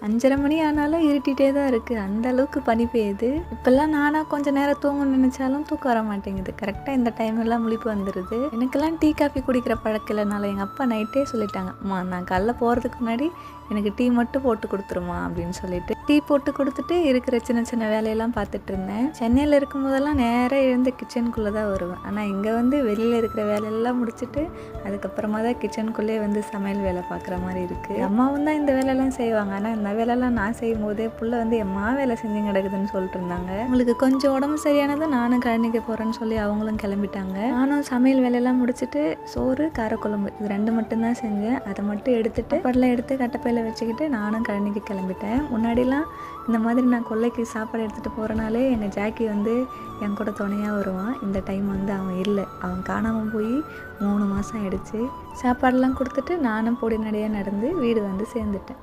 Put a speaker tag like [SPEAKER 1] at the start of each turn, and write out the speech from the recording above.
[SPEAKER 1] 5:30 மணி ஆனாலும் இருட்டிகிட்டே தான் இருக்குது, அந்த அளவுக்கு பனி பெய்யுது. இப்போல்லாம் நானாக கொஞ்சம் நேரம் தூங்கணும்னு நினச்சாலும் தூக்கம் வர மாட்டேங்குது. கரெக்டாக இந்த டைமெல்லாம் முழிப்பு வந்துடுது. எனக்கெல்லாம் டீ காஃபி குடிக்கிற பழக்கம் இல்லைனால எங்கள் அப்பா நைட்டே சொல்லிட்டாங்க, அம்மா நான் காலைல போகிறதுக்கு முன்னாடி எனக்கு டீ மட்டும் போட்டு கொடுத்துருமா அப்படின்னு சொல்லிட்டு டீ போட்டு கொடுத்துட்டு இருக்கிற சின்ன சின்ன வேலையெல்லாம் பார்த்துட்டு இருந்தேன். சென்னையில் இருக்கும்போதெல்லாம் நேராக எழுந்து கிச்சனுக்குள்ளே தான் வருவேன். ஆனால் இங்கே வந்து வெளியில் இருக்கிற வேலையெல்லாம் முடிச்சுட்டு அதுக்கப்புறமா தான் கிச்சனுக்குள்ளே வந்து சமையல் வேலை பார்க்குற மாதிரி இருக்குது. அம்மாவும் தான் இந்த வேலையெல்லாம் செய்வாங்க. ஆனால் இந்த வேலையெல்லாம் நான் செய்யும் போதே புள்ள வந்து எம்மா வேலை செஞ்சு கிடக்குதுன்னு சொல்லிட்டு இருந்தாங்க. உங்களுக்கு கொஞ்சம் உடம்பு சரியானது நானும் கழனிக்க போகிறேன்னு சொல்லி அவங்களும் கிளம்பிட்டாங்க. நானும் சமையல் வேலையெல்லாம் முடிச்சுட்டு சோறு காரக்குழம்பு இது 2 மட்டும்தான் செஞ்சேன். அதை மட்டும் எடுத்துட்டு படலாம் எடுத்து கட்டப்பையில் வச்சுக்கிட்டு நானும் கழனிக்கு கிளம்பிட்டேன். முன்னாடிலாம் இந்த மாதிரி நான் கொல்லைக்கு சாப்பாடு எடுத்துகிட்டு போகிறனாலே எங்கள் ஜாக்கி வந்து என் கூட துணையாக வருவான். இந்த டைம் வந்து அவன் இல்லை, அவன் காணாமல் போய் 3 மாதம் ஆயிடுச்சு. சாப்பாடெல்லாம் கொடுத்துட்டு நானும் பொடி நடையாக நடந்து வீடு வந்து சேர்ந்துட்டேன்.